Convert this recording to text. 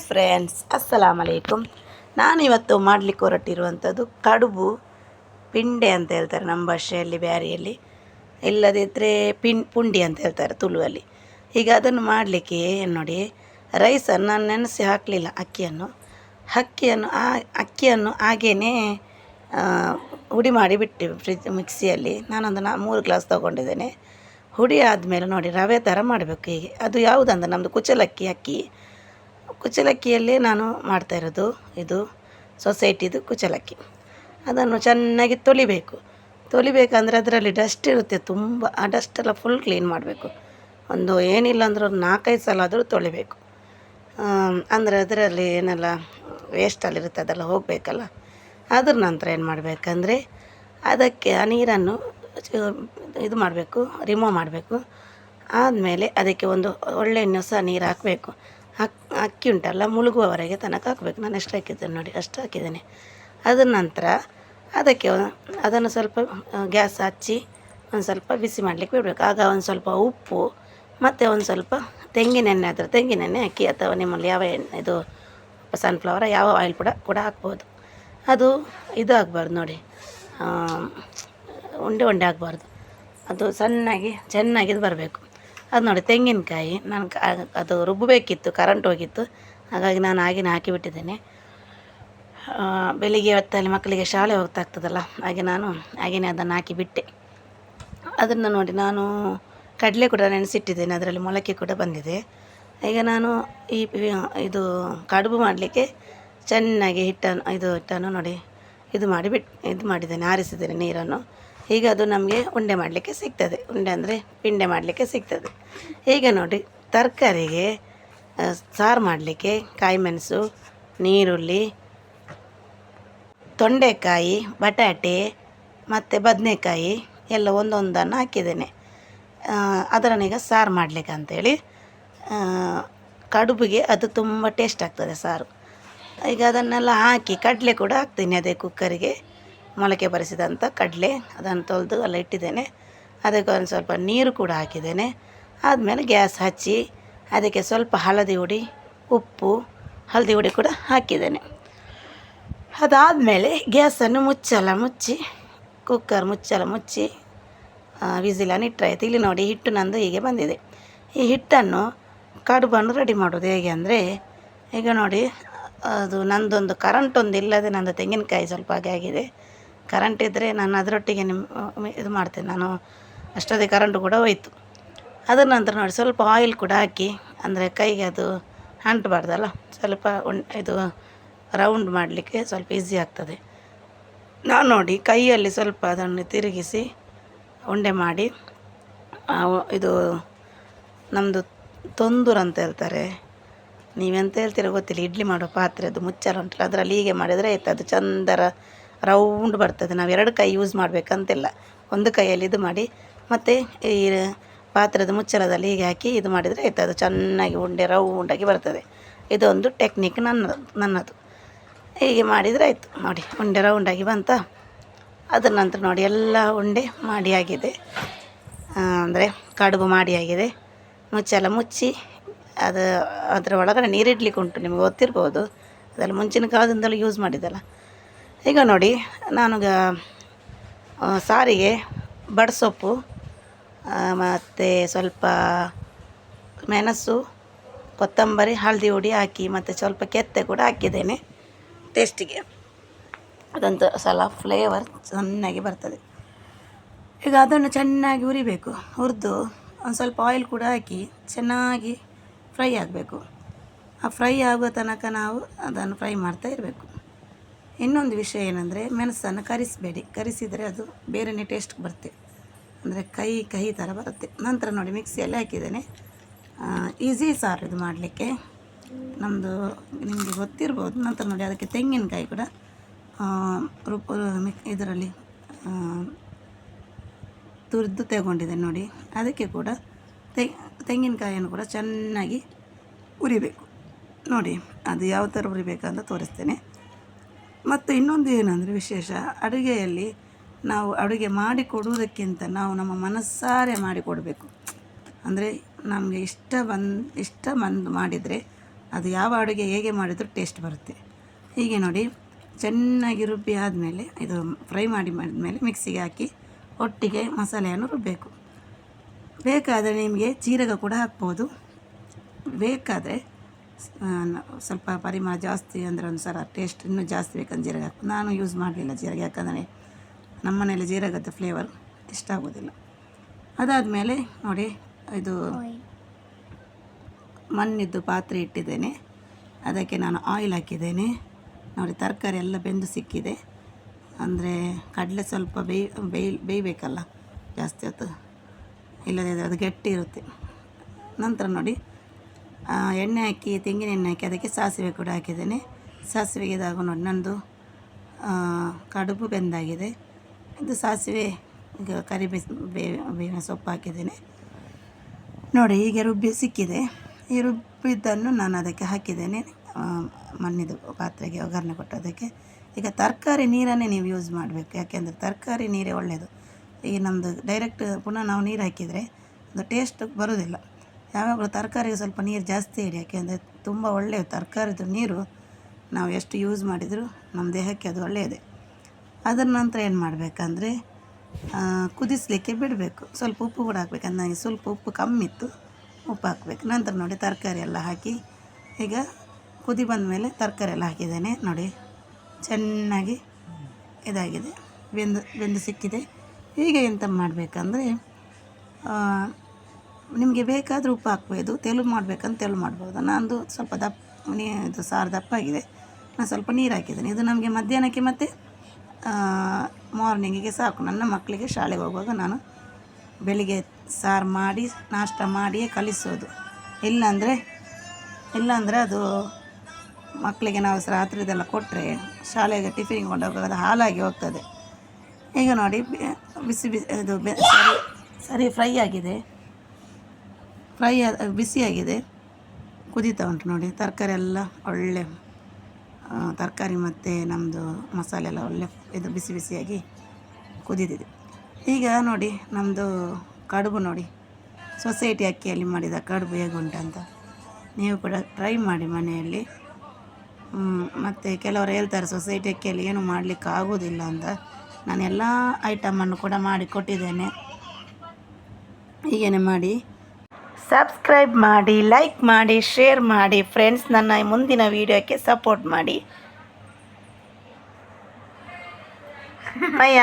Friends, ಅಸ್ಸಲಾಮ್ ಅಲೈಕುಮ್. ನಾನಿವತ್ತು ಮಾಡಲಿಕ್ಕೆ ಹೊರಟಿರುವಂಥದ್ದು ಕಡುಬು ಪಿಂಡೆ ಅಂತ ಹೇಳ್ತಾರೆ ನಮ್ಮ ಭಾಷೆಯಲ್ಲಿ, ಬ್ಯಾರಿಯಲ್ಲಿ. ಇಲ್ಲದಿದ್ದರೆ ಪುಂಡಿ ಅಂತ ಹೇಳ್ತಾರೆ ತುಳುವಲ್ಲಿ. ಈಗ ಅದನ್ನು ಮಾಡಲಿಕ್ಕೆ ನೋಡಿ, ರೈಸನ್ನು ನಾನು ನೆನೆಸಿ ಹಾಕಲಿಲ್ಲ. ಅಕ್ಕಿಯನ್ನು ಹಾಗೇ ಹುಡಿ ಮಾಡಿ ಬಿಟ್ಟು ಮಿಕ್ಸಿಯಲ್ಲಿ ನಾನೊಂದು 3 ಗ್ಲಾಸ್ ತೊಗೊಂಡಿದ್ದೇನೆ. ಹುಡಿ ಆದಮೇಲೆ ನೋಡಿ ರವೆ ಥರ ಮಾಡಬೇಕು. ಹೀಗೆ ಅದು ಯಾವುದಂದ್ರೆ ನಮ್ಮದು ಕುಚಲಕ್ಕಿಯಲ್ಲೇ ನಾನು ಮಾಡ್ತಾಯಿರೋದು. ಇದು ಸೊಸೈಟಿದು ಕುಚಲಕ್ಕಿ. ಅದನ್ನು ಚೆನ್ನಾಗಿ ತೊಳಿಬೇಕಂದ್ರೆ ಅದರಲ್ಲಿ ಡಸ್ಟ್ ಇರುತ್ತೆ ತುಂಬ. ಆ ಡಸ್ಟೆಲ್ಲ ಫುಲ್ ಕ್ಲೀನ್ ಮಾಡಬೇಕು. ಏನಿಲ್ಲ ಅಂದ್ರೆ ಒಂದು 4-5 ಸಲ ಆದರೂ ತೊಳಿಬೇಕು. ಅಂದರೆ ಅದರಲ್ಲಿ ಏನೆಲ್ಲ ವೇಸ್ಟಲ್ಲಿರುತ್ತೆ ಅದೆಲ್ಲ ಹೋಗಬೇಕಲ್ಲ. ಅದ್ರ ನಂತರ ಏನು ಮಾಡಬೇಕಂದ್ರೆ ಅದಕ್ಕೆ ಆ ನೀರನ್ನು ಇದು ಮಾಡಬೇಕು, ರಿಮೂವ್ ಮಾಡಬೇಕು. ಆದಮೇಲೆ ಅದಕ್ಕೆ ಒಂದು ಒಳ್ಳೆಯ ಹೊಸ ನೀರು ಹಾಕಬೇಕು. ಅಕ್ಕಿ ಉಂಟಲ್ಲ, ಮುಳುಗುವವರೆಗೆ ತನಕ ಹಾಕಬೇಕು. ನಾನು ಎಷ್ಟು ಹಾಕಿದ್ದೇನೆ ನೋಡಿ, ಅಷ್ಟು ಹಾಕಿದ್ದೇನೆ. ಅದರ ನಂತರ ಅದನ್ನು ಸ್ವಲ್ಪ ಗ್ಯಾಸ್ ಹಚ್ಚಿ ಒಂದು ಸ್ವಲ್ಪ ಬಿಸಿ ಮಾಡಲಿಕ್ಕೆ ಬಿಡಬೇಕು. ಆಗ ಒಂದು ಸ್ವಲ್ಪ ಉಪ್ಪು ಮತ್ತು ಒಂದು ಸ್ವಲ್ಪ ತೆಂಗಿನೆಣ್ಣೆ ಆದರೆ ತೆಂಗಿನೆಣ್ಣೆ ಹಾಕಿ, ಅಥವಾ ನಿಮ್ಮಲ್ಲಿ ಯಾವ ಎಣ್ಣೆ, ಇದು ಸನ್ಫ್ಲವರ್, ಯಾವ ಆಯಿಲ್ ಕೂಡ ಹಾಕ್ಬೋದು. ಅದು ಇದು ಆಗಬಾರ್ದು ನೋಡಿ, ಉಂಡೆ ಆಗಬಾರ್ದು. ಅದು ಚೆನ್ನಾಗಿ ಇದು ಬರಬೇಕು. ಅದು ನೋಡಿ ತೆಂಗಿನಕಾಯಿ ನಾನು ಅದು ರುಬ್ಬಬೇಕಿತ್ತು, ಕರೆಂಟ್ ಹೋಗಿತ್ತು. ಹಾಗಾಗಿ ನಾನು ಹಾಗೆಯೇ ಹಾಕಿಬಿಟ್ಟಿದ್ದೇನೆ. ಬೆಳಿಗ್ಗೆ ಹೊತ್ತಲ್ಲಿ ಮಕ್ಕಳಿಗೆ ಶಾಲೆ ಹೋಗ್ತಾಗ್ತದಲ್ಲ, ನಾನು ಹಾಗೆಯೇ ಅದನ್ನು ಹಾಕಿಬಿಟ್ಟೆ. ಅದನ್ನು ನೋಡಿ ನಾನು ಕಡಲೆ ಕೂಡ ನೆನೆಸಿಟ್ಟಿದ್ದೇನೆ, ಅದರಲ್ಲಿ ಮೊಳಕೆ ಕೂಡ ಬಂದಿದೆ. ಈಗ ನಾನು ಇದು ಕಡುಬು ಮಾಡಲಿಕ್ಕೆ ಚೆನ್ನಾಗಿ ಹಿಟ್ಟನ್ನು ನೋಡಿ ಇದು ಮಾಡಿದ್ದೇನೆ, ಆರಿಸಿದ್ದೇನೆ ನೀರನ್ನು. ಈಗ ಅದು ನಮಗೆ ಉಂಡೆ ಮಾಡಲಿಕ್ಕೆ ಸಿಗ್ತದೆ. ಉಂಡೆ ಅಂದರೆ ಪಿಂಡೆ ಮಾಡಲಿಕ್ಕೆ ಸಿಗ್ತದೆ. ಈಗ ನೋಡಿ ತರಕಾರಿಗೆ ಸಾರು ಮಾಡಲಿಕ್ಕೆ ಕಾಯಿ ಮೆಣಸು, ನೀರುಳ್ಳಿ, ತೊಂಡೆಕಾಯಿ, ಬಟಾಟೆ ಮತ್ತು ಬದನೆಕಾಯಿ ಎಲ್ಲ ಒಂದೊಂದನ್ನು ಹಾಕಿದ್ದೇನೆ. ಅದರನ್ನೀಗ ಸಾರು ಮಾಡಲಿಕ್ಕೆ ಅಂಥೇಳಿ. ಕಡುಬಿಗೆ ಅದು ತುಂಬ ಟೇಸ್ಟ್ ಆಗ್ತದೆ ಸಾರು. ಈಗ ಅದನ್ನೆಲ್ಲ ಹಾಕಿ ಕಡಲೆ ಕೂಡ ಹಾಕ್ತೀನಿ. ಅದೇ ಕುಕ್ಕರಿಗೆ ಮೊಳಕೆ ಬರಿಸಿದಂಥ ಕಡಲೆ ಅದನ್ನು ತೊಳೆದು ಎಲ್ಲ ಇಟ್ಟಿದ್ದೇನೆ. ಅದಕ್ಕೆ ಒಂದು ಸ್ವಲ್ಪ ನೀರು ಕೂಡ ಹಾಕಿದ್ದೇನೆ. ಆದಮೇಲೆ ಗ್ಯಾಸ್ ಹಚ್ಚಿ ಅದಕ್ಕೆ ಸ್ವಲ್ಪ ಉಪ್ಪು ಹಳದಿ ಹುಡಿ ಕೂಡ ಹಾಕಿದ್ದೇನೆ. ಅದಾದಮೇಲೆ ಗ್ಯಾಸನ್ನು ಮುಚ್ಚಿ ಕುಕ್ಕರ್ ಮುಚ್ಚಿ ವಿಸಿಲನ್ನು ಇಟ್ಟರಾಯ್ತು. ಇಲ್ಲಿ ನೋಡಿ ಹಿಟ್ಟು ನಂದು ಹೀಗೆ ಬಂದಿದೆ. ಈ ಹಿಟ್ಟನ್ನು ಕಡುಬನ್ನು ರೆಡಿ ಮಾಡೋದು ಹೇಗೆ ಅಂದರೆ, ಈಗ ನೋಡಿ ಅದು ನಂದೊಂದು ಕರೆಂಟ್ ಇಲ್ಲದೆ ನಂದು ತೆಂಗಿನಕಾಯಿ ಸ್ವಲ್ಪ ಹಾಗೆ ಆಗಿದೆ. ಕರೆಂಟ್ ಇದ್ದರೆ ನಾನು ಅದರೊಟ್ಟಿಗೆ ಇದು ಮಾಡ್ತೇನೆ. ನಾನು ಅಷ್ಟೊತ್ತಿಗೆ ಕರೆಂಟು ಕೂಡ ಹೋಯಿತು. ಅದರ ನಂತರ ನೋಡಿ ಸ್ವಲ್ಪ ಆಯಿಲ್ ಕೂಡ ಹಾಕಿ, ಅಂದರೆ ಕೈಗೆ ಅದು ಅಂಟಬಾರ್ದಲ್ಲ, ಸ್ವಲ್ಪ ಇದು ರೌಂಡ್ ಮಾಡಲಿಕ್ಕೆ ಸ್ವಲ್ಪ ಈಸಿ ಆಗ್ತದೆ. ನಾನು ನೋಡಿ ಕೈಯಲ್ಲಿ ಸ್ವಲ್ಪ ಅದನ್ನು ತಿರುಗಿಸಿ ಉಂಡೆ ಮಾಡಿ, ಇದು ನಮ್ಮದು ತೊಂದೂರು ಅಂತ ಹೇಳ್ತಾರೆ, ನೀವೆಂತ ಹೇಳ್ತೀರ ಗೊತ್ತಿಲ್ಲ, ಇಡ್ಲಿ ಮಾಡೋ ಪಾತ್ರೆ ಅದು ಮುಚ್ಚಳ ಉಂಟಲ್ಲ, ಅದರಲ್ಲಿ ಹೀಗೆ ಮಾಡಿದರೆ ಆಯ್ತು. ಅದು ಚಂದರ ರೌಂಡ್ ಬರ್ತದೆ. ನಾವು 2 ಕೈ ಯೂಸ್ ಮಾಡಬೇಕಂತಿಲ್ಲ. ಒಂದು ಕೈಯಲ್ಲಿ ಇದು ಮಾಡಿ ಮತ್ತು ಈ ಪಾತ್ರದ ಮುಚ್ಚಳದಲ್ಲಿ ಹೀಗೆ ಹಾಕಿ ಇದು ಮಾಡಿದರೆ ಆಯ್ತು. ಅದು ಚೆನ್ನಾಗಿ ಉಂಡೆ ರೌಂಡಾಗಿ ಬರ್ತದೆ. ಇದೊಂದು ಟೆಕ್ನಿಕ್ ನನ್ನದು. ಹೀಗೆ ಮಾಡಿದರೆ ಆಯಿತು. ನೋಡಿ ಉಂಡೆ ರೌಂಡಾಗಿ ಬಂತ. ಅದರ ನಂತರ ನೋಡಿ ಎಲ್ಲ ಉಂಡೆ ಮಾಡಿ ಆಗಿದೆ, ಅಂದರೆ ಕಡುಬು ಮಾಡಿ ಆಗಿದೆ. ಮುಚ್ಚಳ ಮುಚ್ಚಿ ಅದರ ಒಳಗಡೆ ನೀರಿಡ್ಲಿಕ್ಕೆ ಉಂಟು, ನಿಮಗೆ ಗೊತ್ತಿರ್ಬೋದು. ಅದೆಲ್ಲ ಮುಂಚಿನ ಕಾಲದಿಂದಲೂ ಯೂಸ್ ಮಾಡಿದ್ದಲ್ಲ. ಈಗ ನೋಡಿ ನಾನೀಗ ಸಾರಿಗೆ ಬಡಸೊಪ್ಪು ಮತ್ತು ಸ್ವಲ್ಪ ಮೆಣಸು, ಕೊತ್ತಂಬರಿ, ಹಳದಿ ಹುಡಿ ಹಾಕಿ ಮತ್ತು ಸ್ವಲ್ಪ ಕೆತ್ತೆ ಕೂಡ ಹಾಕಿದ್ದೇನೆ ಟೇಸ್ಟಿಗೆ. ಅದಂತೂ ಸಲ ಫ್ಲೇವರ್ ಚೆನ್ನಾಗಿ ಬರ್ತದೆ. ಈಗ ಅದನ್ನು ಚೆನ್ನಾಗಿ ಹುರಿಬೇಕು. ಹುರಿದು ಒಂದು ಸ್ವಲ್ಪ ಆಯಿಲ್ ಕೂಡ ಹಾಕಿ ಚೆನ್ನಾಗಿ ಫ್ರೈ ಆಗಬೇಕು. ಆ ಫ್ರೈ ಆಗುವ ತನಕ ನಾವು ಅದನ್ನು ಫ್ರೈ ಮಾಡ್ತಾ ಇರಬೇಕು. ಇನ್ನೊಂದು ವಿಷಯ ಏನಂದರೆ, ಮೆಣಸನ್ನು ಕರಿಸಬೇಡಿ. ಕರಿಸಿದರೆ ಅದು ಬೇರೆಯೇ ಟೇಸ್ಟ್ ಬರುತ್ತೆ, ಅಂದರೆ ಕಹಿ ಥರ ಬರುತ್ತೆ. ನಂತರ ನೋಡಿ ಮಿಕ್ಸಿಯಲ್ಲಿ ಹಾಕಿದ್ದೇನೆ. ಈಸಿ ಸಾರು ಇದು ಮಾಡಲಿಕ್ಕೆ, ನಮ್ಮದು ನಿಮಗೆ ಗೊತ್ತಿರ್ಬೋದು. ನಂತರ ನೋಡಿ ಅದಕ್ಕೆ ತೆಂಗಿನಕಾಯಿ ಕೂಡ ಇದರಲ್ಲಿ ತುರಿದು ತಗೊಂಡಿದ್ದೇನೆ ನೋಡಿ. ಅದಕ್ಕೆ ಕೂಡ ತೆಂಗಿನಕಾಯಿಯನ್ನು ಕೂಡ ಚೆನ್ನಾಗಿ ಹುರಿಬೇಕು. ನೋಡಿ ಅದು ಯಾವ ಥರ ಹುರಿಬೇಕಂತ ತೋರಿಸ್ತೇನೆ. ಮತ್ತು ಇನ್ನೊಂದು ಏನಂದರೆ ವಿಶೇಷ, ಅಡುಗೆಯಲ್ಲಿ ನಾವು ಅಡುಗೆ ಮಾಡಿಕೊಡುವುದಕ್ಕಿಂತ ನಾವು ನಮ್ಮ ಮನಸ್ಸಾರೆ ಮಾಡಿಕೊಡಬೇಕು. ಅಂದರೆ ನಮಗೆ ಇಷ್ಟ ಬಂದು ಮಾಡಿದರೆ ಅದು ಯಾವ ಅಡುಗೆ ಹೇಗೆ ಮಾಡಿದರೂ ಟೇಸ್ಟ್ ಬರುತ್ತೆ. ಹೀಗೆ ನೋಡಿ ಚೆನ್ನಾಗಿ ರುಬ್ಬಿ ಆದಮೇಲೆ ಇದು ಫ್ರೈ ಮಾಡಿದ್ಮೇಲೆ ಮಿಕ್ಸಿಗೆ ಹಾಕಿ ಒಟ್ಟಿಗೆ ಮಸಾಲೆಯನ್ನು ರುಬ್ಬಬೇಕು. ಬೇಕಾದರೆ ನಿಮಗೆ ಜೀರಗ ಕೂಡ ಹಾಕ್ಬೋದು. ಬೇಕಾದರೆ ಸ್ವಲ್ಪ ಪರಿಮಳ ಜಾಸ್ತಿ ಅಂದರೆ ಒಂದು ಸಲ ಟೇಸ್ಟ್ ಇನ್ನೂ ಜಾಸ್ತಿ ಬೇಕಂದ್ರೆ ಜೀರಗ ಹಾಕ್ಬೋದು. ನಾನು ಯೂಸ್ ಮಾಡಲಿಲ್ಲ ಜೀರಗ, ಯಾಕಂದರೆ ನಮ್ಮ ಮನೇಲಿ ಜೀರಗದ ಫ್ಲೇವರ್ ಇಷ್ಟ ಆಗೋದಿಲ್ಲ. ಅದಾದಮೇಲೆ ನೋಡಿ ಇದು ಮಣ್ಣಿದ್ದು ಪಾತ್ರೆ ಇಟ್ಟಿದ್ದೇನೆ, ಅದಕ್ಕೆ ನಾನು ಆಯಿಲ್ ಹಾಕಿದ್ದೇನೆ. ನೋಡಿ ತರಕಾರಿ ಎಲ್ಲ ಬೆಂದು ಸಿಕ್ಕಿದೆ. ಅಂದರೆ ಕಡಲೆ ಸ್ವಲ್ಪ ಬೇಯಬೇಕಲ್ಲ ಜಾಸ್ತಿ ಹೊತ್ತು, ಇಲ್ಲದೇ ಅದು ಗಟ್ಟಿ ಇರುತ್ತೆ. ನಂತರ ನೋಡಿ ಎಣ್ಣೆ ಹಾಕಿ, ತೆಂಗಿನ ಎಣ್ಣೆ ಹಾಕಿ ಅದಕ್ಕೆ ಸಾಸಿವೆ ಕೂಡ ಹಾಕಿದ್ದೇನೆ. ಸಾಸಿವೆಗೆ ಇದಾಗ ನೋಡಿ ನಂದು ಕಡುಬು ಬೆಂದಾಗಿದೆ. ಇದು ಸಾಸಿವೆ, ಈಗ ಬೇವಿನ ಸೊಪ್ಪು ಹಾಕಿದ್ದೇನೆ. ನೋಡಿ ಹೀಗೆ ರುಬ್ಬಿ ಸಿಕ್ಕಿದೆ. ಈ ರುಬ್ಬಿದ್ದನ್ನು ನಾನು ಅದಕ್ಕೆ ಹಾಕಿದ್ದೇನೆ, ಮಣ್ಣಿದು ಪಾತ್ರೆಗೆ ಒಗ್ಗರಣೆ ಕೊಟ್ಟೋದಕ್ಕೆ. ಈಗ ತರಕಾರಿ ನೀರನ್ನೇ ನೀವು ಯೂಸ್ ಮಾಡಬೇಕು, ಯಾಕೆಂದರೆ ತರಕಾರಿ ನೀರೇ ಒಳ್ಳೆಯದು. ಈಗ ನಮ್ಮದು ಡೈರೆಕ್ಟ್ ಪುನಃ ನಾವು ನೀರು ಹಾಕಿದರೆ ಅದು ಟೇಸ್ಟ್ ಬರೋದಿಲ್ಲ. ಯಾವಾಗಲೂ ತರಕಾರಿಗೆ ಸ್ವಲ್ಪ ನೀರು ಜಾಸ್ತಿ ಇಡಿ, ಯಾಕೆಂದರೆ ತುಂಬ ಒಳ್ಳೆಯದು ತರಕಾರಿದು ನೀರು. ನಾವು ಎಷ್ಟು ಯೂಸ್ ಮಾಡಿದರೂ ನಮ್ಮ ದೇಹಕ್ಕೆ ಅದು ಒಳ್ಳೆಯದೇ. ಅದರ ನಂತರ ಏನು ಮಾಡಬೇಕಂದ್ರೆ ಕುದಿಸಲಿಕ್ಕೆ ಬಿಡಬೇಕು. ಸ್ವಲ್ಪ ಉಪ್ಪು ಕೂಡ ಹಾಕ್ಬೇಕು. ನನಗೆ ಸ್ವಲ್ಪ ಉಪ್ಪು ಕಮ್ಮಿ ಇತ್ತು, ಉಪ್ಪು ಹಾಕಬೇಕು. ನಂತರ ನೋಡಿ ತರಕಾರಿ ಎಲ್ಲ ಹಾಕಿ, ಈಗ ಕುದಿ ಬಂದ ಮೇಲೆ ತರಕಾರಿ ಎಲ್ಲ ಹಾಕಿದ್ದೇನೆ. ನೋಡಿ ಚೆನ್ನಾಗಿ ಇದಾಗಿದೆ, ಬೆಂದು ಸಿಕ್ಕಿದೆ. ಈಗ ಎಂತ ಮಾಡಬೇಕಂದ್ರೆ ನಿಮಗೆ ಬೇಕಾದರೆ ಉಪ್ಪು ಹಾಕ್ಬೋದು, ತೆಳು ಮಾಡಬೇಕಂತ ತೆಳು ಮಾಡ್ಬೋದು. ನಂದು ಸ್ವಲ್ಪ ಇದು ಸಾರು ದಪ್ಪಾಗಿದೆ, ನಾನು ಸ್ವಲ್ಪ ನೀರು ಹಾಕಿದ್ದೇನೆ. ಇದು ನಮಗೆ ಮಧ್ಯಾಹ್ನಕ್ಕೆ ಮತ್ತು ಮಾರ್ನಿಂಗಿಗೆ ಸಾಕು. ನನ್ನ ಮಕ್ಕಳಿಗೆ ಶಾಲೆಗೆ ಹೋಗುವಾಗ ನಾನು ಬೆಳಿಗ್ಗೆ ಸಾರು ಮಾಡಿ ನಾಷ್ಟ ಮಾಡಿಯೇ ಕಲಿಸೋದು. ಇಲ್ಲಾಂದರೆ ಅದು ಮಕ್ಕಳಿಗೆ ನಾವು ರಾತ್ರಿದೆಲ್ಲ ಕೊಟ್ಟರೆ ಶಾಲೆಗೆ ಟಿಫಿನ್ಗೆ ಕೊಂಡೋಗುವಾಗ ಅದು ಹಾಲಾಗಿ ಹೋಗ್ತದೆ. ಈಗ ನೋಡಿ ಬಿಸಿ ಇದು ಸರಿ ಫ್ರೈ ಆಗಿದೆ, ಬಿಸಿಯಾಗಿದೆ, ಕುದೀತಾ ಉಂಟು. ನೋಡಿ ತರಕಾರಿ ಎಲ್ಲ ಒಳ್ಳೆ ತರಕಾರಿ ಮತ್ತು ನಮ್ಮದು ಮಸಾಲೆ ಎಲ್ಲ ಒಳ್ಳೆ ಇದು ಬಿಸಿ ಬಿಸಿಯಾಗಿ ಕುದಿದಿದೆ. ಈಗ ನೋಡಿ ನಮ್ಮದು ಕಡುಬು ನೋಡಿ, ಸೊಸೈಟಿ ಅಕ್ಕಿಯಲ್ಲಿ ಮಾಡಿದ ಕಡುಬು ಹೇಗುಂಟಂತ ನೀವು ಕೂಡ ಟ್ರೈ ಮಾಡಿ ಮನೆಯಲ್ಲಿ. ಮತ್ತು ಕೆಲವರು ಹೇಳ್ತಾರೆ ಸೊಸೈಟಿ ಅಕ್ಕಿಯಲ್ಲಿ ಏನು ಮಾಡಲಿಕ್ಕೆ ಆಗೋದಿಲ್ಲ ಅಂತ. ನಾನು ಎಲ್ಲ ಐಟಮನ್ನು ಕೂಡ ಮಾಡಿ ಕೊಟ್ಟಿದ್ದೇನೆ. ಹೀಗೇ ಮಾಡಿ ಸಬ್ಸ್ಕ್ರೈಬ್ ಮಾಡಿ, ಲೈಕ್ ಮಾಡಿ, ಶೇರ್ ಮಾಡಿ ಫ್ರೆಂಡ್ಸ್. ನನ್ನ ಮುಂದಿನ ವೀಡಿಯೋಕ್ಕೆ ಸಪೋರ್ಟ್ ಮಾಡಿ. ಅಯ್ಯ